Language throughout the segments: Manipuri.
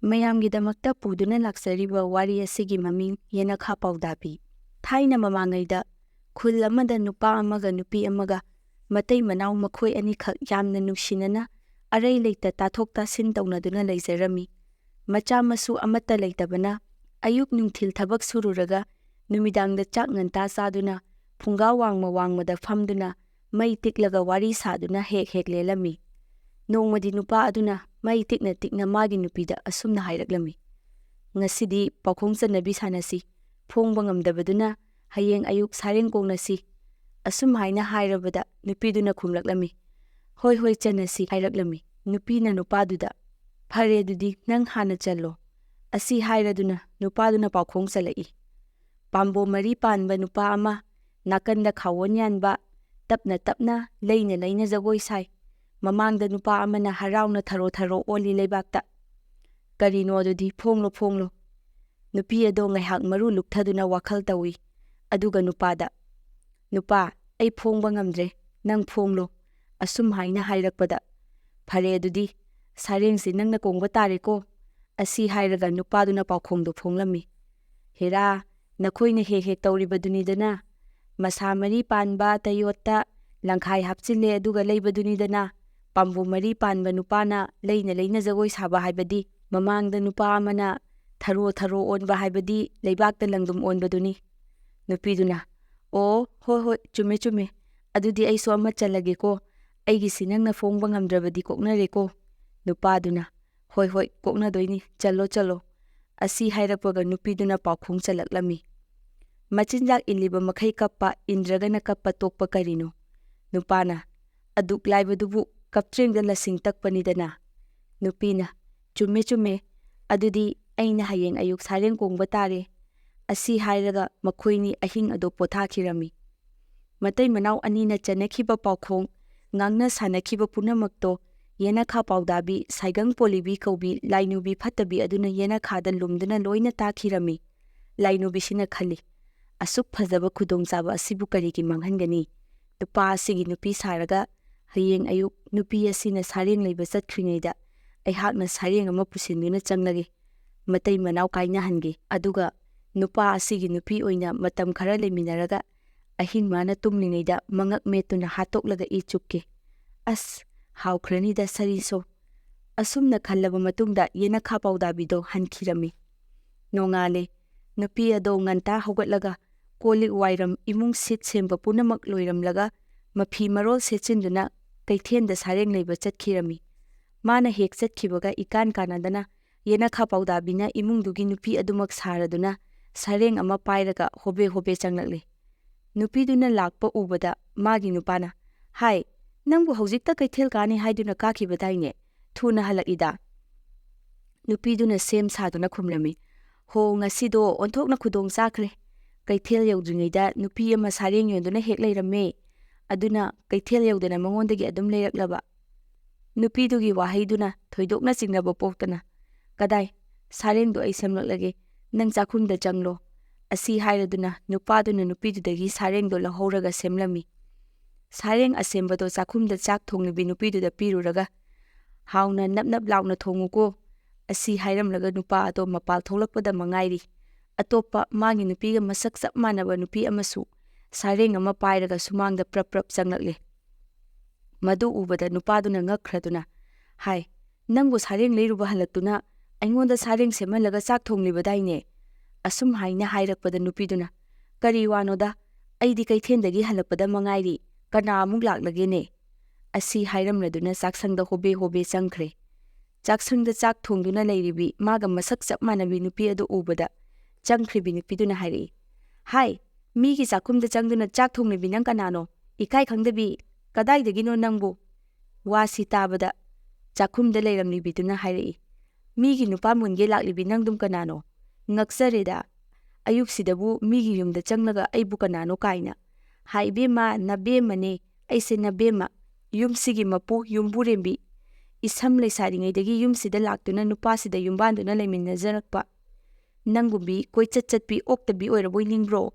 ꯃꯌꯥꯝꯒꯤꯗꯃꯛꯇ ꯄꯨꯗꯨꯅ ꯂꯥꯛꯆꯔꯤꯕ ꯋꯥꯔꯤ ꯑꯁꯤꯒꯤ ꯃꯃꯤꯡ ꯌꯦꯅꯈꯥ ꯄꯥꯎꯗꯥꯕꯤ꯫ ꯊꯥꯏꯅ ꯃꯃꯥꯡꯉꯩꯗ ꯈꯨꯜ ꯑꯃꯗ ꯅꯨꯄꯥ ꯑꯃꯒ ꯅꯨꯄꯤ ꯑꯃꯒ ꯃꯇꯩ ꯃꯅꯥꯎ ꯃꯈꯣꯏ ꯑꯅꯤꯈꯛ ꯌꯥꯝꯅ ꯅꯨꯡꯁꯤꯅꯅ ꯑꯔꯩ ꯂꯩꯇ ꯇꯥꯊꯣꯛ ꯇꯥꯁꯤꯟ ꯇꯧꯅꯗꯨꯅ ꯂꯩꯖꯔꯝꯃꯤ꯫ ꯃꯆꯥ ꯃꯁꯨ ꯑꯃꯠꯇ ꯂꯩꯇꯕꯅ ꯑꯌꯨꯛ ꯅꯨꯡꯊꯤꯜ ꯊꯕꯛ ꯁꯨꯔꯨꯔꯒ ꯅꯨꯃꯤꯗꯥꯡꯗ ꯆꯥꯛ ꯉꯟꯇꯥ ꯆꯥꯗꯨꯅ ꯐꯨꯡꯒꯥ ꯋꯥꯡꯃ ꯋꯥꯡꯃꯗ ꯐꯝꯗꯨꯅ ꯃꯩ ꯇꯤꯛꯂꯒ ꯋꯥꯔꯤ ꯁꯥꯗꯨꯅ ꯍꯦꯛ ꯍꯦꯛ ꯂꯦꯜꯂꯝꯃꯤ꯫ ꯅꯣꯡꯃꯗꯤ ꯅꯨꯄꯥ ꯑꯗꯨꯅ ꯃꯩ ꯇꯤꯛꯅ ꯇꯤꯛꯅ ꯃꯥꯒꯤ ꯅꯨꯄꯤꯗ ꯑꯁꯨꯝꯅ ꯍꯥꯏꯔꯛꯂꯝꯃꯤ, "ꯉꯁꯤꯗꯤ ꯄꯥꯎꯈꯣꯡ ꯆꯟꯅꯕꯤ ꯁꯥꯟꯅꯁꯤ, ꯐꯣꯡꯕ ꯉꯝꯗꯕꯗꯨꯅ ꯍꯌꯦꯡ ꯑꯌꯨꯛ ꯁꯥꯔꯦꯡ ꯀꯣꯡꯅꯁꯤ"꯫ ꯑꯁꯨꯝ ꯍꯥꯏꯅ ꯍꯥꯏꯔꯕꯗ ꯅꯨꯄꯤꯗꯨꯅ ꯈꯨꯝꯂꯛꯂꯝꯃꯤ, "ꯍꯣꯏ ꯍꯣꯏ ꯆꯟꯅꯁꯤ" ꯍꯥꯏꯔꯛꯂꯝꯃꯤ꯫ ꯅꯨꯄꯤꯅ ꯅꯨꯄꯥꯗꯨꯗ, "ꯐꯔꯦ ꯑꯗꯨꯗꯤ ꯅꯪ ꯍꯥꯟꯅ ꯆꯜꯂꯣ"꯫ ꯑꯁꯤ ꯍꯥꯏꯔꯗꯨꯅ ꯅꯨꯄꯥꯗꯨꯅ ꯄꯥꯎꯈꯣꯡ ꯆꯜꯂꯛꯏ꯫ ꯄꯥꯝꯕꯣꯝ ꯃꯔꯤ ꯄꯥꯟꯕ ꯅꯨꯄꯥ ꯑꯃ, ꯅꯥꯀꯟꯗ ꯈꯥꯎꯋꯟ ꯌꯥꯟꯕ, ꯇꯞꯅ ꯇꯞꯅ ꯂꯩꯅ ꯂꯩꯅ ꯖꯒꯣꯏ ꯁꯥꯏ꯫ ꯃꯃꯥꯡꯗ ꯅꯨꯄꯥ ꯑꯃꯅ ꯍꯔꯥꯎꯅ ꯊꯔꯣ ꯊꯔꯣ ꯑꯣꯜꯂꯤ ꯂꯩꯕꯥꯛꯇ꯫ "ꯀꯔꯤꯅꯣ ꯑꯗꯨꯗꯤ ꯐꯣꯡꯂꯣ ꯐꯣꯡꯂꯣ"꯫ ꯅꯨꯄꯤ ꯑꯗꯣ ꯉꯥꯏꯍꯥꯛ ꯃꯔꯨ ꯂꯨꯛꯊꯗꯨꯅ ꯋꯥꯈꯜ ꯇꯧꯏ꯫ ꯑꯗꯨꯒ ꯅꯨꯄꯥꯗ, "ꯅꯨꯄꯥ, ꯑꯩ ꯐꯣꯡꯕ ꯉꯝꯗ꯭ꯔꯦ, ꯅꯪ ꯐꯣꯡꯂꯣ"꯫ ꯑꯁꯨꯝ ꯍꯥꯏꯅ ꯍꯥꯏꯔꯛꯄꯗ, "ꯐꯔꯦ ꯑꯗꯨꯗꯤ ꯁꯥꯔꯦꯡꯁꯤ ꯅꯪꯅ ꯀꯣꯡꯕ ꯇꯥꯔꯦꯀꯣ"꯫ ꯑꯁꯤ ꯍꯥꯏꯔꯒ ꯅꯨꯄꯥꯗꯨꯅ ꯄꯥꯎꯈꯣꯡꯗꯣ ꯐꯣꯡꯂꯝꯃꯤ꯫ "ꯍꯦꯔꯥ, ꯅꯈꯣꯏꯅ ꯍꯦꯛ ꯍꯦꯛ ꯇꯧꯔꯤꯕꯗꯨꯅꯤꯗꯅ, ꯃꯁꯥ ꯃꯔꯤ ꯄꯥꯟꯕ ꯇꯌꯣꯠꯇ ꯂꯪꯈꯥꯏ ꯍꯥꯞꯆꯤꯜꯂꯦ ꯑꯗꯨꯒ ꯂꯩꯕꯗꯨꯅꯤꯗꯅ, ꯄꯥꯝꯕꯣꯝ ꯃꯔꯤ ꯄꯥꯟꯕ ꯅꯨꯄꯥꯅ ꯂꯩꯅ ꯂꯩꯅ ꯖꯒꯣꯏ ꯁꯥꯕ ꯍꯥꯏꯕꯗꯤ, ꯃꯃꯥꯡꯗ ꯅꯨꯄꯥ ꯑꯃꯅ ꯊꯔꯣ ꯊꯔꯣ ꯑꯣꯟꯕ ꯍꯥꯏꯕꯗꯤ ꯂꯩꯕꯥꯛꯇ ꯂꯪꯗꯨꯝ ꯑꯣꯟꯕꯗꯨꯅꯤ"꯫ ꯅꯨꯄꯤꯗꯨꯅ, "ꯑꯣ, ꯍꯣꯏ ꯍꯣꯏ, ꯆꯨꯝꯃꯦ ꯆꯨꯝꯃꯦ, ꯑꯗꯨꯗꯤ ꯑꯩꯁꯨ ꯑꯃ ꯆꯜꯂꯒꯦꯀꯣ, ꯑꯩꯒꯤꯁꯤ ꯅꯪꯅ ꯐꯣꯡꯕ ꯉꯝꯗ꯭ꯔꯕꯗꯤ ꯀꯣꯛꯅꯔꯦꯀꯣ"꯫ ꯅꯨꯄꯥꯗꯨꯅ, "ꯍꯣꯏ ꯍꯣꯏ, ꯀꯣꯛꯅꯗꯣꯏꯅꯤ, ꯆꯜꯂꯣ ꯆꯜꯂꯣ"꯫ ꯑꯁꯤ ꯍꯥꯏꯔꯛꯄꯒ ꯅꯨꯄꯤꯗꯨꯅ ꯄꯥꯎꯈꯣꯡ ꯆꯜꯂꯛꯂꯝꯃꯤ꯫ "ꯃꯆꯤꯟꯖꯥꯛ ꯏꯜꯂꯤꯕ ꯃꯈꯩ ꯀꯞꯄ, ꯏꯟꯗ꯭ꯔꯒꯅ ꯀꯞꯄ ꯇꯣꯛꯄ ꯀꯔꯤꯅꯣ"꯫ ꯅꯨꯄꯥꯅ, "ꯑꯗꯨꯛ ꯂꯥꯏꯕꯗꯨꯕꯨ ꯀꯞꯇ꯭ꯔꯦꯡꯗ ꯂꯁꯤꯡ ꯇꯛꯄꯅꯤꯗꯅ"꯫ ꯅꯨꯄꯤꯅ, "ꯆꯨꯝꯃꯦ ꯆꯨꯝꯃꯦ, ꯑꯗꯨꯗꯤ ꯑꯩꯅ ꯍꯌꯦꯡ ꯑꯌꯨꯛ ꯁꯥꯔꯦꯡ ꯀꯣꯡꯕ ꯇꯥꯔꯦ"꯫ ꯑꯁꯤ ꯍꯥꯏꯔꯒ ꯃꯈꯣꯏꯅꯤ ꯑꯍꯤꯡ ꯑꯗꯨ ꯄꯣꯊꯥꯈꯤꯔꯝꯃꯤ꯫ ꯃꯇꯩ ꯃꯅꯥꯎ ꯑꯅꯤꯅ ꯆꯟꯅꯈꯤꯕ ꯄꯥꯎꯈꯣꯡ, ꯉꯥꯡꯅ ꯁꯥꯟꯅꯈꯤꯕ ꯄꯨꯝꯅꯃꯛꯇꯣ ꯌꯦꯅꯈꯥ ꯄꯥꯎꯗꯥꯕꯤ ꯁꯥꯏꯒꯪ ꯄꯣꯂꯤꯕꯤ ꯀꯧꯕꯤ ꯂꯥꯏꯅꯨꯕꯤ ꯐꯠꯇꯕꯤ ꯑꯗꯨꯅ ꯌꯦꯅꯈꯥꯗ ꯂꯨꯝꯗꯨꯅ ꯂꯣꯏꯅ ꯇꯥꯈꯤꯔꯝꯃꯤ꯫ ꯂꯥꯏꯅꯨꯕꯤꯁꯤꯅ ꯈꯜꯂꯤ, ꯑꯁꯨꯛ ꯐꯖꯕ ꯈꯨꯗꯣꯡꯆꯥꯕ ꯑꯁꯤꯕꯨ ꯀꯔꯤꯒꯤ ꯃꯥꯡꯍꯟꯒꯅꯤ? ꯅꯨꯄꯥ ꯑꯁꯤꯒꯤ ꯅꯨꯄꯤ ꯁꯥꯔꯒ ꯍꯌꯦꯡ ꯑꯌꯨꯛ ꯅꯨꯄꯤ ꯑꯁꯤꯅ ꯁꯥꯔꯦꯡ ꯂꯩꯕ ꯆꯠꯈ꯭ꯔꯤꯉꯩꯗ ꯑꯩꯍꯥꯛꯅ ꯁꯥꯔꯦꯡ ꯑꯃ ꯄꯨꯁꯤꯟꯗꯨꯅ ꯆꯪꯂꯒꯦ, ꯃꯇꯩ ꯃꯅꯥꯎ ꯀꯥꯏꯅꯍꯟꯒꯦ, ꯑꯗꯨꯒ ꯅꯨꯄꯥ ꯑꯁꯤꯒꯤ ꯅꯨꯄꯤ ꯑꯣꯏꯅ ꯃꯇꯝ ꯈꯔ ꯂꯩꯃꯤꯟꯅꯔꯒ ꯑꯍꯤꯡ ꯃꯥꯅ ꯇꯨꯝꯂꯤꯉꯩꯗ ꯃꯉꯛ ꯃꯦꯠꯇꯨꯅ ꯍꯥꯠꯇꯣꯛꯂꯒ ꯏ ꯆꯨꯞꯀꯦ꯫ ꯑꯁ, ꯍꯥꯎꯈ꯭ꯔꯅꯤꯗ ꯁꯔꯤꯁꯣ"꯫ ꯑꯁꯨꯝꯅ ꯈꯜꯂꯕ ꯃꯇꯨꯡꯗ ꯌꯦꯅꯈꯥ ꯄꯥꯎꯗꯥꯕꯤꯗꯣ ꯍꯟꯈꯤꯔꯝꯃꯤ꯫ ꯅꯣꯡꯉꯥꯜꯂꯦ꯫ ꯅꯨꯄꯤ ꯑꯗꯣ ꯉꯟꯇꯥ ꯍꯧꯒꯠꯂꯒ ꯀꯣꯜꯂꯤꯛ ꯋꯥꯏꯔꯝ ꯏꯃꯨꯡ ꯁꯤꯠ ꯁꯦꯡꯕ ꯄꯨꯝꯅꯃꯛ ꯂꯣꯏꯔꯝꯂꯒ ꯃꯐꯤ ꯃꯔꯣꯜ ꯁꯦꯠꯆꯤꯟꯗꯨꯅ ꯀꯩꯊꯦꯜꯗ ꯁꯥꯔꯦꯡ ꯂꯩꯕ ꯆꯠꯈꯤꯔꯝꯃꯤ꯫ ꯃꯥꯅ ꯍꯦꯛ ꯆꯠꯈꯤꯕꯒ ꯏꯀꯥꯟ ꯀꯥꯟꯅꯗꯅ ꯌꯦꯅꯈꯥ ꯄꯥꯎꯗꯥꯕꯤꯅ ꯏꯃꯨꯡꯗꯨꯒꯤ ꯅꯨꯄꯤ ꯑꯗꯨꯃꯛ ꯁꯥꯔꯗꯨꯅ ꯁꯥꯔꯦꯡ ꯑꯃ ꯄꯥꯏꯔꯒ ꯍꯣꯕꯦ ꯍꯣꯕꯦ ꯆꯪꯂꯛꯂꯦ꯫ ꯅꯨꯄꯤꯗꯨꯅ ꯂꯥꯛꯄ ꯎꯕꯗ ꯃꯥꯒꯤ ꯅꯨꯄꯥꯅ, "ꯍꯥꯏ, ꯅꯪꯕꯨ ꯍꯧꯖꯤꯛꯇ ꯀꯩꯊꯦꯜ ꯀꯥꯅꯤ ꯍꯥꯏꯗꯨꯅ ꯀꯥꯈꯤꯕꯗꯥꯏꯅꯦ, ꯊꯨꯅ ꯍꯜꯂꯛꯏꯗ"꯫ ꯅꯨꯄꯤꯗꯨꯅ ꯁꯦꯝ ꯁꯥꯗꯨꯅ ꯈꯨꯝꯂꯝꯃꯤ, "ꯍꯣ, ꯉꯁꯤꯗꯣ ꯑꯣꯟꯊꯣꯛꯅ ꯈꯨꯗꯣꯡ ꯆꯥꯈ꯭ꯔꯦ꯫ ꯀꯩꯊꯦꯜ ꯌꯧꯗ꯭ꯔꯤꯉꯩꯗ ꯅꯨꯄꯤ ꯑꯃ ꯁꯥꯔꯦꯡ ꯌꯣꯟꯗꯨꯅ ꯍꯦꯛ ꯂꯩꯔꯝꯃꯦ, ꯑꯗꯨꯅ ꯀꯩꯊꯦꯜ ꯌꯧꯗꯅ ꯃꯉꯣꯟꯗꯒꯤ ꯑꯗꯨꯝ ꯂꯩꯔꯛꯂꯕ"꯫ ꯅꯨꯄꯤꯗꯨꯒꯤ ꯋꯥꯍꯩꯗꯨꯅ ꯊꯣꯏꯗꯣꯛꯅ ꯆꯤꯡꯅꯕ ꯄꯣꯛꯇꯅ, "ꯀꯗꯥꯏ, ꯁꯥꯔꯦꯡꯗꯣ ꯑꯩ ꯁꯦꯝꯂꯛꯂꯒꯦ, ꯅꯪ ꯆꯥꯛꯈꯨꯝꯗ ꯆꯪꯂꯣ"꯫ ꯑꯁꯤ ꯍꯥꯏꯔꯗꯨꯅ ꯅꯨꯄꯥꯗꯨꯅ ꯅꯨꯄꯤꯗꯨꯗꯒꯤ ꯁꯥꯔꯦꯡꯗꯣ ꯂꯧꯍꯧꯔꯒ ꯁꯦꯝꯂꯝꯃꯤ꯫ ꯁꯥꯔꯦꯡ ꯑꯁꯦꯝꯕꯗꯣ ꯆꯥꯛꯈꯨꯝꯗ ꯆꯥꯛ ꯊꯣꯡꯂꯤꯕꯤ ꯅꯨꯄꯤꯗꯨꯗ ꯄꯤꯔꯨꯔꯒ, "ꯍꯥꯎꯅ ꯅꯞ ꯅꯞ ꯂꯥꯎꯅ ꯊꯣꯡꯉꯨꯀꯣ"꯫ ꯑꯁꯤ ꯍꯥꯏꯔꯝꯂꯒ ꯅꯨꯄꯥ ꯑꯗꯣ ꯃꯄꯥꯜ ꯊꯣꯛꯂꯛꯄꯗ ꯃꯉꯥꯏꯔꯤ ꯑꯇꯣꯞꯄ ꯃꯥꯒꯤ ꯅꯨꯄꯤꯒ ꯃꯁꯛ ꯆꯞ ꯃꯥꯟꯅꯕ ꯅꯨꯄꯤ ꯑꯃꯁꯨ ꯁꯥꯔꯦꯡ ꯑꯃ ꯄꯥꯏꯔꯒ ꯁꯨꯃꯥꯡꯗ ꯄ꯭ꯔꯞ ꯄ꯭ꯔꯞ ꯆꯪꯂꯛꯂꯦ꯫ ꯃꯗꯨ ꯎꯕꯗ ꯅꯨꯄꯥꯗꯨꯅ ꯉꯛꯈ꯭ꯔꯗꯨꯅ, "ꯍꯥꯏ, ꯅꯪꯕꯨ ꯁꯥꯔꯦꯡ ꯂꯩꯔꯨꯕ ꯍꯜꯂꯛꯇꯨꯅ ꯑꯩꯉꯣꯟꯗ ꯁꯥꯔꯦꯡ ꯁꯦꯝꯍꯜꯂꯒ ꯆꯥꯛ ꯊꯣꯡꯂꯤꯕꯗꯥꯏꯅꯦ"꯫ ꯑꯁꯨꯝ ꯍꯥꯏꯅ ꯍꯥꯏꯔꯛꯄꯗ ꯅꯨꯄꯤꯗꯨꯅ, "ꯀꯔꯤ ꯋꯥꯅꯣꯗ, ꯑꯩꯗꯤ ꯀꯩꯊꯦꯜꯗꯒꯤ ꯍꯜꯂꯛꯄꯗ ꯃꯉꯥꯏꯔꯤ, ꯀꯅꯥ ꯑꯃꯨꯛ ꯂꯥꯛꯂꯒꯦꯅꯦ"꯫ ꯑꯁꯤ ꯍꯥꯏꯔꯝꯂꯗꯨꯅ ꯆꯥꯛꯁꯪꯗ ꯍꯣꯕꯦ ꯍꯣꯕꯦ ꯆꯪꯈ꯭ꯔꯦ꯫ ꯆꯥꯛꯁꯪꯗ ꯆꯥꯛ ꯊꯣꯡꯗꯨꯅ ꯂꯩꯔꯤꯕꯤ ꯃꯥꯒ ꯃꯁꯛ ꯆꯞ ꯃꯥꯟꯅꯕꯤ ꯅꯨꯄꯤ ꯑꯗꯨ ꯎꯕꯗ ꯆꯪꯈ꯭ꯔꯤꯕꯤ ꯅꯨꯄꯤꯗꯨꯅ ꯍꯥꯏꯔꯛꯏ, "ꯍꯥꯏ, ꯃꯤꯒꯤ ꯆꯥꯛꯈꯨꯝꯗ ꯆꯪꯗꯨꯅ ꯆꯥꯛ ꯊꯣꯡꯂꯤꯕꯤ ꯅꯪ ꯀꯅꯥꯅꯣ? ꯏꯀꯥꯏ ꯈꯪꯗꯕꯤ, ꯀꯗꯥꯏꯗꯒꯤꯅꯣ ꯅꯪꯕꯨ"꯫ ꯋꯥꯁꯤ ꯇꯥꯕꯗ ꯆꯥꯛꯈꯨꯝꯗ ꯂꯩꯔꯝꯂꯤꯕꯤꯗꯨꯅ ꯍꯥꯏꯔꯛꯏ, "ꯃꯤꯒꯤ ꯅꯨꯄꯥ ꯃꯨꯟꯒꯦ ꯂꯥꯛꯂꯤꯕꯤ ꯅꯪꯗꯨꯝ ꯀꯅꯥꯅꯣ? ꯉꯛꯆꯔꯦꯗ, ꯑꯌꯨꯛꯁꯤꯗꯕꯨ ꯃꯤꯒꯤ ꯌꯨꯝꯗ ꯆꯪꯂꯒ ꯑꯩꯕꯨ ꯀꯅꯥꯅꯣ ꯀꯥꯏꯅ꯫ ꯍꯥꯏ ꯏꯕꯦꯝꯃ, ꯅꯕꯦꯝꯃꯅꯦ, ꯑꯩꯁꯦ ꯅꯕꯦꯝꯃ, ꯌꯨꯝꯁꯤꯒꯤ ꯃꯄꯨ ꯌꯨꯝꯕꯨꯔꯦꯝꯕꯤ, ꯏꯁꯝ ꯂꯩꯁꯥꯔꯤꯉꯩꯗꯒꯤ ꯌꯨꯝꯁꯤꯗ ꯂꯥꯛꯇꯨꯅ ꯅꯨꯄꯥꯁꯤꯗ ꯌꯨꯝꯕꯥꯟꯗꯨꯅ ꯂꯩꯃꯤꯟꯅꯖꯔꯛꯄ ꯅꯪꯒꯨꯝꯕꯤ ꯀꯣꯏꯆꯠ ꯆꯠꯄꯤ ꯑꯣꯛꯇꯕꯤ ꯑꯣꯏꯔꯕꯣꯏ ꯅꯤꯡꯕ꯭ꯔꯣ"꯫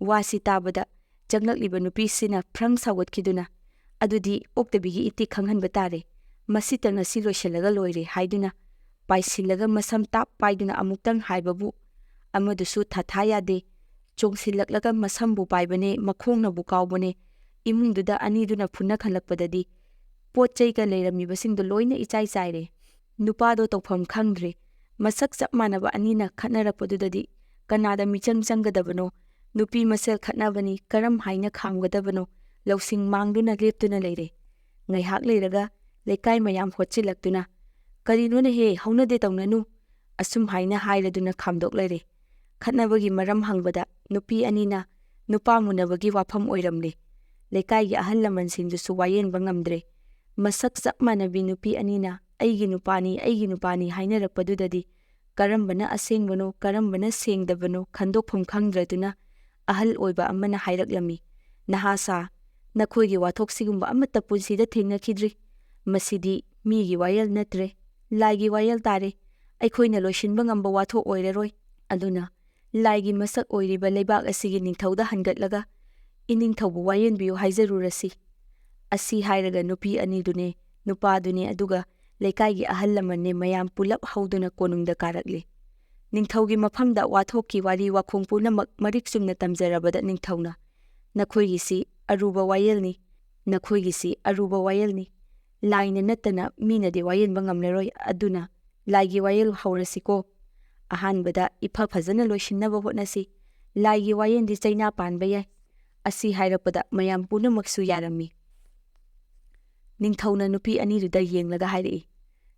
ꯋꯥꯁꯤ ꯇꯥꯕꯗ ꯆꯪꯂꯛꯂꯤꯕ ꯅꯨꯄꯤꯁꯤꯅ ꯐ꯭ꯔꯪ ꯁꯥꯎꯒꯠꯈꯤꯗꯨꯅ, "ꯑꯗꯨꯗꯤ ꯑꯣꯛꯇꯕꯤꯒꯤ ꯏꯇꯤꯛ ꯈꯪꯍꯟꯕ ꯇꯥꯔꯦ, ꯃꯁꯤꯇ ꯉꯁꯤ ꯂꯣꯏꯁꯤꯜꯂꯒ ꯂꯣꯏꯔꯦ" ꯍꯥꯏꯗꯨꯅ ꯄꯥꯏꯁꯤꯜꯂꯒ ꯃꯁꯝ ꯇꯥꯞ ꯄꯥꯏꯗꯨꯅ ꯑꯃꯨꯛꯇꯪ ꯍꯥꯏꯕꯕꯨ ꯑꯃꯗꯨꯁꯨ ꯊꯥꯊꯥ ꯌꯥꯗꯦ, ꯆꯣꯡꯁꯤꯜꯂꯛꯂꯒ ꯃꯁꯝꯕꯨ ꯄꯥꯏꯕꯅꯦ, ꯃꯈꯣꯡꯅꯕꯨ ꯀꯥꯎꯕꯅꯦ, ꯏꯃꯨꯡꯗꯨꯗ ꯑꯅꯤꯗꯨꯅ ꯐꯨꯅꯈꯠꯂꯛꯄꯗꯗꯤ ꯄꯣꯠ ꯆꯩꯒ ꯂꯩꯔꯝꯃꯤꯕꯁꯤꯡꯗꯣ ꯂꯣꯏꯅ ꯏꯆꯥꯏ ꯆꯥꯏꯔꯦ꯫ ꯅꯨꯄꯥꯗꯣ ꯇꯧꯐꯝ ꯈꯪꯗ꯭ꯔꯦ꯫ ꯃꯁꯛ ꯆꯞ ꯃꯥꯟꯅꯕ ꯑꯅꯤꯅ ꯈꯠꯅꯔꯛꯄꯗꯨꯗꯗꯤ ꯀꯅꯥꯗ ꯃꯤꯆꯪ ꯆꯪꯒꯗꯕꯅꯣ? ꯅꯨꯄꯤ ꯃꯁꯦꯜ ꯈꯠꯅꯕꯅꯤ, ꯀꯔꯝ ꯍꯥꯏꯅ ꯈꯥꯝꯒꯗꯕꯅꯣ? ꯂꯧꯁꯤꯡ ꯃꯥꯡꯗꯨꯅ ꯂꯦꯞꯇꯨꯅ ꯂꯩꯔꯦ꯫ ꯉꯥꯏꯍꯥꯛ ꯂꯩꯔꯒ ꯂꯩꯀꯥꯏ ꯃꯌꯥꯝ ꯍꯣꯠꯆꯤꯜꯂꯛꯇꯨꯅ "ꯀꯔꯤꯅꯣꯅꯦꯍꯦ, ꯍꯧꯅꯗꯦ ꯇꯧꯅꯅꯨ" ꯑꯁꯨꯝ ꯍꯥꯏꯅ ꯍꯥꯏꯔꯗꯨꯅ ꯈꯥꯝꯗꯣꯛ ꯂꯩꯔꯦ꯫ ꯈꯠꯅꯕꯒꯤ ꯃꯔꯝ ꯍꯪꯕꯗ ꯅꯨꯄꯤ ꯑꯅꯤꯅ ꯅꯨꯄꯥ ꯃꯨꯟꯅꯕꯒꯤ ꯋꯥꯐꯝ ꯑꯣꯏꯔꯝꯂꯦ꯫ ꯂꯩꯀꯥꯏꯒꯤ ꯑꯍꯜ ꯂꯃꯟꯁꯤꯡꯗꯨꯁꯨ ꯋꯥꯌꯦꯟꯕ ꯉꯝꯗ꯭ꯔꯦ꯫ ꯃꯁꯛ ꯆꯞ ꯃꯥꯟꯅꯕꯤ ꯅꯨꯄꯤ ꯑꯅꯤꯅ "ꯑꯩꯒꯤ ꯅꯨꯄꯥꯅꯤ, ꯑꯩꯒꯤ ꯅꯨꯄꯥꯅꯤ" ꯍꯥꯏꯅꯔꯛꯄꯗꯨꯗꯗꯤ ꯀꯔꯝꯕꯅ ꯑꯁꯦꯡꯕꯅꯣ, ꯀꯔꯝꯕꯅ ꯁꯦꯡꯗꯕꯅꯣ ꯈꯟꯗꯣꯛꯐꯝ ꯈꯪꯗ꯭ꯔꯗꯨꯅ ꯑꯍꯜ ꯑꯣꯏꯕ ꯑꯃꯅ ꯍꯥꯏꯔꯛꯂꯝꯃꯤ, "ꯅꯍꯥꯁꯥ, ꯅꯈꯣꯏꯒꯤ ꯋꯥꯊꯣꯛꯁꯤꯒꯨꯝꯕ ꯑꯃꯠꯇ ꯄꯨꯟꯁꯤꯗ ꯊꯦꯡꯅꯈꯤꯗ꯭ꯔꯤ꯫ ꯃꯁꯤꯗꯤ ꯃꯤꯒꯤ ꯋꯥꯌꯦꯜ ꯅꯠꯇ꯭ꯔꯦ, ꯂꯥꯏꯒꯤ ꯋꯥꯌꯦꯜ ꯇꯥꯔꯦ꯫ ꯑꯩꯈꯣꯏꯅ ꯂꯣꯏꯁꯤꯟꯕ ꯉꯝꯕ ꯋꯥꯊꯣꯛ ꯑꯣꯏꯔꯔꯣꯏ꯫ ꯑꯗꯨꯅ ꯂꯥꯏꯒꯤ ꯃꯁꯛ ꯑꯣꯏꯔꯤꯕ ꯂꯩꯕꯥꯛ ꯑꯁꯤꯒꯤ ꯅꯤꯡꯊꯧꯗ ꯍꯟꯒꯠꯂꯒ ꯏꯅꯤꯡꯊꯧꯕꯨ ꯋꯥꯌꯦꯟꯕꯤꯌꯨ ꯍꯥꯏꯖꯔꯨꯔꯁꯤ"꯫ ꯑꯁꯤ ꯍꯥꯏꯔꯒ ꯅꯨꯄꯤ ꯑꯅꯤꯗꯨꯅꯦ, ꯅꯨꯄꯥꯗꯨꯅꯦ ꯑꯗꯨꯒ ꯂꯩꯀꯥꯏꯒꯤ ꯑꯍꯜ ꯂꯃꯟꯅꯦ ꯃꯌꯥꯝ ꯄꯨꯂꯞ ꯍꯧꯗꯨꯅ ꯀꯣꯅꯨꯡꯗ ꯀꯥꯔꯛꯂꯦ꯫ ꯅꯤꯡꯊꯧꯒꯤ ꯃꯐꯝꯗ ꯋꯥꯊꯣꯛꯀꯤ ꯋꯥꯔꯤ ꯋꯥꯈꯣꯡ ꯄꯨꯝꯅꯃꯛ ꯃꯔꯤꯛ ꯆꯨꯝꯅ ꯇꯝꯖꯔꯕꯗ ꯅꯤꯡꯊꯧꯅ "ꯅꯈꯣꯏꯒꯤꯁꯤ ꯑꯔꯨꯕ ꯋꯥꯌꯦꯜꯅꯤ, ꯅꯈꯣꯏꯒꯤꯁꯤ ꯑꯔꯨꯕ ꯋꯥꯌꯦꯜꯅꯤ꯫ ꯂꯥꯏꯅ ꯅꯠꯇꯅ ꯃꯤꯅꯗꯤ ꯋꯥꯌꯦꯟꯕ ꯉꯝꯂꯔꯣꯏ, ꯑꯗꯨꯅ ꯂꯥꯏꯒꯤ ꯋꯥꯌꯦꯜ ꯍꯧꯔꯁꯤꯀꯣ꯫ ꯑꯍꯥꯟꯕꯗ ꯏꯐ ꯐꯖꯅ ꯂꯣꯏꯁꯤꯟꯅꯕ ꯍꯣꯠꯅꯁꯤ꯫ ꯂꯥꯏꯒꯤ ꯋꯥꯌꯦꯜꯗꯤ ꯆꯩꯅꯥ ꯄꯥꯟꯕ ꯌꯥꯏ"꯫ ꯑꯁꯤ ꯍꯥꯏꯔꯛꯄꯗ ꯃꯌꯥꯝ ꯄꯨꯝꯅꯃꯛꯁꯨ ꯌꯥꯔꯝꯃꯤ꯫ ꯅꯤꯡꯊꯧꯅ ꯅꯨꯄꯤ ꯑꯅꯤꯗꯨꯗ ꯌꯦꯡꯂꯒ ꯍꯥꯏꯔꯛꯏ,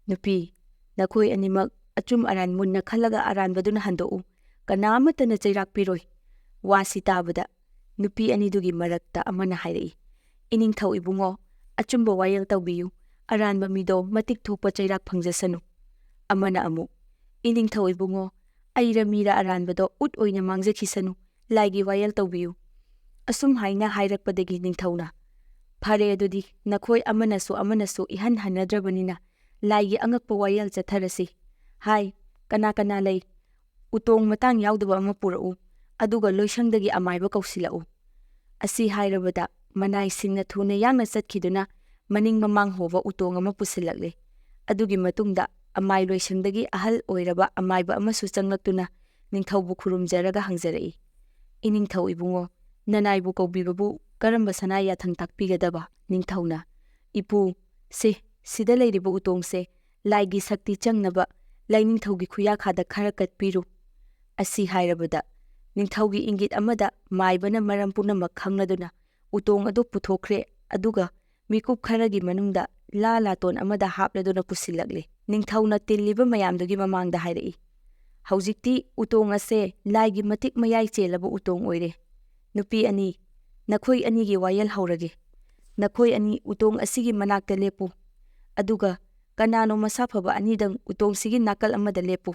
"ꯅꯨꯄꯤ, ꯅꯈꯣꯏ ꯑꯅꯤꯃꯛ ꯑꯆꯨꯝ ꯑꯔꯥꯟ ꯃꯨꯟꯅ ꯈꯜꯂꯒ ꯑꯔꯥꯟꯕꯗꯨꯅ ꯍꯟꯗꯣꯛꯎ꯫ ꯀꯅꯥ ꯑꯃꯠꯇꯅ ꯆꯩꯔꯥꯛ ꯄꯤꯔꯣꯏ"꯫ ꯋꯥꯁꯤ ꯇꯥꯕꯗ ꯅꯨꯄꯤ ꯑꯅꯤꯗꯨꯒꯤ ꯃꯔꯛꯇ ꯑꯃꯅ ꯍꯥꯏꯔꯛꯏ, "ꯏꯅꯤꯡꯊꯧ ꯏꯕꯨꯡꯉꯣ, ꯑꯆꯨꯝꯕ ꯋꯥꯌꯦꯜ ꯇꯧꯕꯤꯌꯨ, ꯑꯔꯥꯟꯕ ꯃꯤꯗꯣ ꯃꯇꯤꯛ ꯊꯣꯛꯄ ꯆꯩꯔꯥꯛ ꯐꯪꯖꯁꯅꯨ"꯫ ꯑꯃꯅ ꯑꯃꯨꯛ, "ꯏꯅꯤꯡꯊꯧ ꯏꯕꯨꯡꯉꯣ, ꯑꯩꯔ ꯃꯤꯔ ꯑꯔꯥꯟꯕꯗꯣ ꯎꯠ ꯑꯣꯏꯅ ꯃꯥꯡꯖꯈꯤꯁꯅꯨ, ꯂꯥꯏꯒꯤ ꯋꯥꯌꯦꯜ ꯇꯧꯕꯤꯌꯨ"꯫ ꯑꯁꯨꯝ ꯍꯥꯏꯅ ꯍꯥꯏꯔꯛꯄꯗꯒꯤ ꯅꯤꯡꯊꯧꯅ "ꯐꯔꯦ, ꯑꯗꯨꯗꯤ ꯅꯈꯣꯏ ꯑꯃꯅꯁꯨ ꯑꯃꯅꯁꯨ ꯏꯍꯟ ꯍꯟꯅꯗ꯭ꯔꯕꯅꯤꯅ ꯂꯥꯏꯒꯤ ꯑꯉꯛꯄ ꯋꯥꯌꯦꯜ ꯆꯠꯊꯔꯁꯤ꯫ ꯍꯥꯏ, ꯀꯅꯥ ꯀꯅꯥ ꯂꯩ? ꯎꯇꯣꯡ ꯃꯇꯥꯡ ꯌꯥꯎꯗꯕ ꯑꯃ ꯄꯨꯔꯛꯎ, ꯑꯗꯨꯒ ꯂꯣꯏꯁꯪꯗꯒꯤ ꯑꯃꯥꯏꯕ ꯀꯧꯁꯤꯜꯂꯛꯎ"꯫ ꯑꯁꯤ ꯍꯥꯏꯔꯕꯗ ꯃꯅꯥꯏꯁꯤꯡꯅ ꯊꯨꯅ ꯌꯥꯡꯅ ꯆꯠꯈꯤꯗꯨꯅ ꯃꯅꯤꯡ ꯃꯃꯥꯡ ꯍꯣꯕ ꯎꯇꯣꯡ ꯑꯃ ꯄꯨꯁꯤꯜꯂꯛꯂꯦ꯫ ꯑꯗꯨꯒꯤ ꯃꯇꯨꯡꯗ ꯑꯃꯥꯏ ꯂꯣꯏꯁꯪꯗꯒꯤ ꯑꯍꯜ ꯑꯣꯏꯔꯕ ꯑꯃꯥꯏꯕ ꯑꯃꯁꯨ ꯆꯪꯂꯛꯇꯨꯅ ꯅꯤꯡꯊꯧꯕꯨ ꯈꯨꯔꯨꯝꯖꯔꯒ ꯍꯪꯖꯔꯛꯏ, "ꯏꯅꯤꯡꯊꯧ ꯏꯕꯨꯡꯉꯣ, ꯅꯅꯥꯏꯕꯨ ꯀꯧꯕꯤꯕꯕꯨ ꯀꯔꯝꯕ ꯁꯅꯥ ꯌꯥꯊꯪ ꯇꯥꯛꯄꯤꯒꯗꯕ"꯫ ꯅꯤꯡꯊꯧꯅ "ꯏꯄꯨ, ꯁꯤꯗ ꯂꯩꯔꯤꯕ ꯎꯇꯣꯡꯁꯦ ꯂꯥꯏꯒꯤ ꯁꯛꯇꯤ ꯆꯪꯅꯕ ꯂꯥꯏꯅꯤꯡꯊꯧꯒꯤ ꯈꯨꯌꯥꯈꯥꯗ ꯈꯔ ꯀꯠꯄꯤꯔꯨ"꯫ ꯑꯁꯤ ꯍꯥꯏꯔꯕꯗ ꯅꯤꯡꯊꯧꯒꯤ ꯏꯪꯒꯤꯠ ꯑꯃꯗ ꯃꯥꯏꯕꯅ ꯃꯔꯝ ꯄꯨꯝꯅꯃꯛ ꯈꯪꯂꯗꯨꯅ ꯎꯇꯣꯡ ꯑꯗꯨ ꯄꯨꯊꯣꯛꯈ꯭ꯔꯦ, ꯑꯗꯨꯒ ꯃꯤꯀꯨꯞ ꯈꯔꯒꯤ ꯃꯅꯨꯡꯗ ꯂꯥꯇꯣꯟ ꯑꯃꯗ ꯍꯥꯞꯂꯗꯨꯅ ꯄꯨꯁꯤꯜꯂꯛꯂꯦ꯫ ꯅꯤꯡꯊꯧꯅ ꯇꯤꯜꯂꯤꯕ ꯃꯌꯥꯝꯗꯨꯒꯤ ꯃꯃꯥꯡꯗ ꯍꯥꯏꯔꯛꯏ, "ꯍꯧꯖꯤꯛꯇꯤ ꯎꯇꯣꯡ ꯑꯁꯦ ꯂꯥꯏꯒꯤ ꯃꯇꯤꯛ ꯃꯌꯥꯏ ꯆꯦꯜꯂꯕ ꯎꯇꯣꯡ ꯑꯣꯏꯔꯦ꯫ ꯅꯨꯄꯤ ꯑꯅꯤ, ꯅꯈꯣꯏ ꯑꯅꯤꯒꯤ ꯋꯥꯌꯦꯜ ꯍꯧꯔꯒꯦ꯫ ꯅꯈꯣꯏ ꯑꯅꯤ ꯎꯇꯣꯡ ꯑꯁꯤꯒꯤ ꯃꯅꯥꯛꯇ ꯂꯦꯞꯄꯨ, ꯑꯗꯨꯒ ꯀꯅꯥꯅꯣ ꯃꯁꯥ ꯐꯕ ꯑꯅꯤꯗꯪ ꯎꯇꯣꯡꯁꯤꯒꯤ ꯅꯥꯀꯜ ꯑꯃꯗ ꯂꯦꯞꯄꯨ"꯫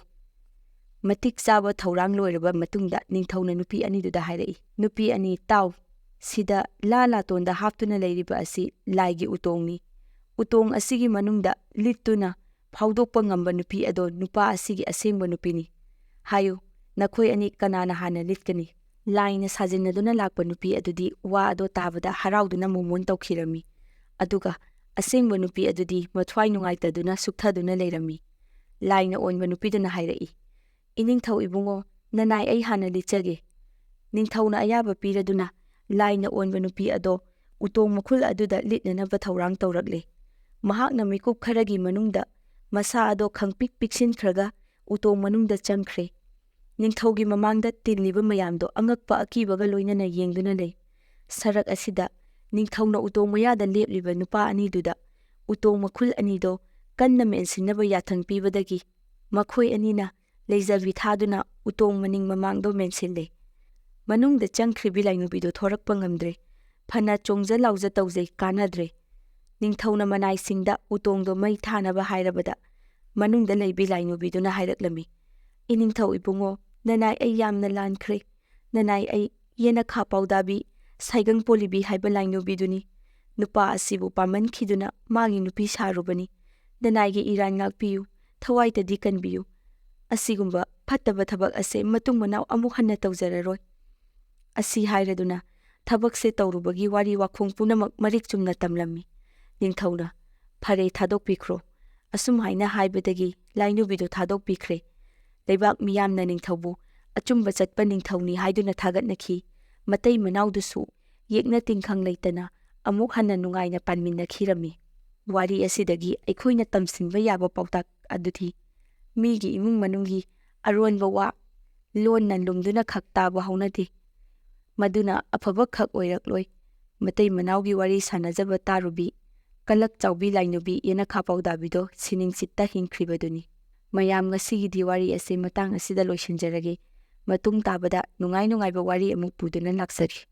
ꯃꯇꯤꯛ ꯆꯥꯕ ꯊꯧꯔꯥꯡ ꯂꯣꯏꯔꯕ ꯃꯇꯨꯡꯗ ꯅꯤꯡꯊꯧꯅ ꯅꯨꯄꯤ ꯑꯅꯤꯗꯨꯗ ꯍꯥꯏꯔꯛꯏ, "ꯅꯨꯄꯤ ꯑꯅꯤ, ꯇꯥꯎ, ꯁꯤꯗ ꯂꯥꯇꯣꯟꯗ ꯍꯥꯞꯇꯨꯅ ꯂꯩꯔꯤꯕ ꯑꯁꯤ ꯂꯥꯏꯒꯤ ꯎꯇꯣꯡꯅꯤ꯫ ꯎꯇꯣꯡ ꯑꯁꯤꯒꯤ ꯃꯅꯨꯡꯗ ꯂꯤꯠꯇꯨꯅ ꯐꯥꯎꯗꯣꯛꯄ ꯉꯝꯕ ꯅꯨꯄꯤ ꯑꯗꯣ ꯅꯨꯄꯥ ꯑꯁꯤꯒꯤ ꯑꯁꯦꯡꯕ ꯅꯨꯄꯤꯅꯤ꯫ ꯍꯥꯏꯌꯨ, ꯅꯈꯣꯏ ꯑꯅꯤ ꯀꯅꯥꯅ ꯍꯥꯟꯅ ꯂꯤꯠꯀꯅꯤ"꯫ ꯂꯥꯏꯅ ꯁꯥꯖꯤꯟꯅꯗꯨꯅ ꯂꯥꯛꯄ ꯅꯨꯄꯤ ꯑꯗꯨꯗꯤ ꯋꯥ ꯑꯗꯣ ꯇꯥꯕꯗ ꯍꯔꯥꯎꯗꯨꯅ ꯃꯣꯃꯣꯟ ꯇꯧꯈꯤꯔꯝꯃꯤ, ꯑꯗꯨꯒ ꯑꯁꯦꯡꯕ ꯅꯨꯄꯤ ꯑꯗꯨꯗꯤ ꯃꯊ꯭ꯋꯥꯏ ꯅꯨꯡꯉꯥꯏꯇꯗꯨꯅ ꯁꯨꯛꯊꯗꯨꯅ ꯂꯩꯔꯝꯃꯤ꯫ ꯂꯥꯏꯅ ꯑꯣꯟꯕ ꯅꯨꯄꯤꯗꯨꯅ ꯍꯥꯏꯔꯛꯏ, "ꯏꯅꯤꯡꯊꯧ ꯏꯕꯨꯡꯉꯣ, ꯅꯅꯥꯏ ꯑꯩ ꯍꯥꯟꯅ ꯂꯤꯠꯆꯒꯦ"꯫ ꯅꯤꯡꯊꯧꯅ ꯑꯌꯥꯕ ꯄꯤꯔꯗꯨꯅ ꯂꯥꯏꯅ ꯑꯣꯟꯕ ꯅꯨꯄꯤ ꯑꯗꯣ ꯎꯇꯣꯡ ꯃꯈꯨꯜ ꯑꯗꯨꯗ ꯂꯤꯠꯅꯅꯕ ꯊꯧꯔꯥꯡ ꯇꯧꯔꯛꯂꯦ꯫ ꯃꯍꯥꯛꯅ ꯃꯤꯀꯨꯞ ꯈꯔꯒꯤ ꯃꯅꯨꯡꯗ ꯃꯁꯥ ꯑꯗꯣ ꯈꯪꯄꯤꯛ ꯄꯤꯛꯁꯤꯟꯈ꯭ꯔꯒ ꯎꯇꯣꯡ ꯃꯅꯨꯡꯗ ꯆꯪꯈ꯭ꯔꯦ꯫ ꯅꯤꯡꯊꯧꯒꯤ ꯃꯃꯥꯡꯗ ꯇꯤꯜꯂꯤꯕ ꯃꯌꯥꯝꯗꯣ ꯑꯉꯛꯄ ꯑꯀꯤꯕꯒ ꯂꯣꯏꯅꯅ ꯌꯦꯡꯗꯨꯅ ꯂꯩ꯫ ꯁꯔꯛ ꯑꯁꯤꯗ ꯅꯤꯡꯊꯧꯅ ꯎꯇꯣꯡ ꯃꯌꯥꯗ ꯂꯦꯞꯂꯤꯕ ꯅꯨꯄꯥ ꯑꯅꯤꯗꯨꯗ ꯎꯇꯣꯡ ꯃꯈꯨꯜ ꯑꯅꯤꯗꯣ ꯀꯟꯅ ꯃꯦꯟꯁꯤꯟꯅꯕ ꯌꯥꯊꯪ ꯄꯤꯕꯗꯒꯤ ꯃꯈꯣꯏ ꯑꯅꯤꯅ ꯂꯩꯖꯕꯤ ꯊꯥꯗꯨꯅ ꯎꯇꯣꯡ ꯃꯅꯤꯡ ꯃꯃꯥꯡꯗꯣ ꯃꯦꯟꯁꯤꯜꯂꯦ꯫ ꯃꯅꯨꯡꯗ ꯆꯪꯈ꯭ꯔꯤꯕꯤ ꯂꯥꯏꯅꯨꯕꯤꯗꯨ ꯊꯣꯔꯛꯄ ꯉꯝꯗ꯭ꯔꯦ꯫ ꯐꯅ ꯆꯣꯡꯖ ꯂꯥꯎꯖ ꯇꯧꯖꯩ, ꯀꯥꯟꯅꯗ꯭ꯔꯦ꯫ ꯅꯤꯡꯊꯧꯅ ꯃꯅꯥꯏꯁꯤꯡꯗ ꯎꯇꯣꯡꯗꯣ ꯃꯩ ꯊꯥꯅꯕ ꯍꯥꯏꯔꯕꯗ ꯃꯅꯨꯡꯗ ꯂꯩꯕꯤ ꯂꯥꯏꯅꯨꯕꯤꯗꯨꯅ ꯍꯥꯏꯔꯛꯂꯝꯃꯤ, "ꯏꯅꯤꯡꯊꯧ ꯏꯕꯨꯡꯉꯣ, ꯅꯅꯥꯏ ꯑꯩ ꯌꯥꯝꯅ ꯂꯥꯟꯈ꯭ꯔꯦ꯫ ꯅꯅꯥꯏ ꯑꯩ ꯌꯦꯅꯈꯥ ꯄꯥꯎꯗꯥꯕꯤ ꯁꯥꯏꯒꯪ ꯄꯣꯂꯤꯕꯤ ꯍꯥꯏꯕ ꯂꯥꯏꯅꯨꯕꯤꯗꯨꯅꯤ꯫ ꯅꯨꯄꯥ ꯑꯁꯤꯕꯨ ꯄꯥꯝꯃꯟꯈꯤꯗꯨꯅ ꯃꯥꯒꯤ ꯅꯨꯄꯤ ꯁꯥꯔꯨꯕꯅꯤ꯫ ꯅꯅꯥꯏꯒꯤ ꯏꯔꯥꯟ ꯉꯥꯛꯄꯤꯌꯨ, ꯊꯋꯥꯏꯇꯗꯤ ꯀꯟꯕꯤꯌꯨ꯫ ꯑꯁꯤꯒꯨꯝꯕ ꯐꯠꯇꯕ ꯊꯕꯛ ꯑꯁꯦ ꯃꯇꯨꯡ ꯃꯅꯥꯎ ꯑꯃꯨꯛ ꯍꯟꯅ ꯇꯧꯖꯔꯔꯣꯏ"꯫ ꯑꯁꯤ ꯍꯥꯏꯔꯗꯨꯅ ꯊꯕꯛꯁꯦ ꯇꯧꯔꯨꯕꯒꯤ ꯋꯥꯔꯤ ꯋꯥꯈꯣꯡ ꯄꯨꯝꯅꯃꯛ ꯃꯔꯤꯛ ꯆꯨꯝꯅ ꯇꯝꯂꯝꯃꯤ꯫ ꯅꯤꯡꯊꯧꯅ "ꯐꯔꯦ, ꯊꯥꯗꯣꯛꯄꯤꯈ꯭ꯔꯣ, ꯑꯁꯨꯝ ꯍꯥꯏꯅ ꯍꯥꯏꯕꯗꯒꯤ ꯂꯥꯏꯅꯨꯕꯤꯗꯨ ꯊꯥꯗꯣꯛꯄꯤꯈ꯭ꯔꯦ꯫ ꯂꯩꯕꯥꯛ ꯃꯤꯌꯥꯝꯅ ꯅꯤꯡꯊꯧꯕꯨ ꯑꯆꯨꯝꯕ ꯆꯠꯄ ꯅꯤꯡꯊꯧꯅꯤ ꯍꯥꯏꯗꯨꯅ ꯊꯥꯒꯠꯅꯈꯤ꯫ ꯃꯇꯩ ꯃꯅꯥꯎꯗꯨꯁꯨ ꯌꯦꯛꯅ ꯇꯤꯟꯈꯪ ꯂꯩꯇꯅ ꯑꯃꯨꯛ ꯍꯟꯅ ꯅꯨꯡꯉꯥꯏꯅ ꯄꯥꯟꯃꯤꯟꯅꯈꯤꯔꯝꯃꯤ꯫ ꯋꯥꯔꯤ ꯑꯁꯤꯗꯒꯤ ꯑꯩꯈꯣꯏꯅ ꯇꯝꯁꯤꯟꯕ ꯌꯥꯕ ꯄꯥꯎꯇꯥꯛ ꯑꯗꯨꯗꯤ ꯃꯤꯒꯤ ꯏꯃꯨꯡ ꯃꯅꯨꯡꯒꯤ ꯑꯔꯣꯟꯕ ꯋꯥ ꯂꯣꯟꯅ ꯂꯨꯝꯗꯨꯅ ꯈꯛ ꯇꯥꯕ ꯍꯧꯅꯗꯦ, ꯃꯗꯨꯅ ꯑꯐꯕ ꯈꯛ ꯑꯣꯏꯔꯛꯂꯣꯏ꯫ ꯃꯇꯩ ꯃꯅꯥꯎꯒꯤ ꯋꯥꯔꯤ ꯁꯥꯟꯅꯖꯕ ꯇꯥꯔꯨꯕꯤ ꯀꯂꯛ ꯆꯥꯎꯕꯤ ꯂꯥꯏꯅꯨꯕꯤ ꯌꯦꯅꯈꯥ ꯄꯥꯎꯗꯥꯕꯤꯗꯣ ꯁꯤꯅꯤꯡꯆꯤꯠꯇ ꯍꯤꯡꯈ꯭ꯔꯤꯕꯗꯨꯅꯤ꯫ ꯃꯌꯥꯝ ꯉꯁꯤꯒꯤꯗꯤ ꯋꯥꯔꯤ ꯑꯁꯤ ꯃꯇꯥꯡ ꯑꯁꯤꯗ ꯂꯣꯏꯁꯤꯟꯖꯔꯒꯦ꯫ ꯃꯇꯨꯡ ꯇꯥꯕꯗ ꯅꯨꯡꯉꯥꯏ ꯅꯨꯡꯉꯥꯏꯕ ꯋꯥꯔꯤ ꯑꯃꯨꯛ ꯄꯨꯗꯨꯅ ꯂꯥꯛꯆꯔꯤ꯫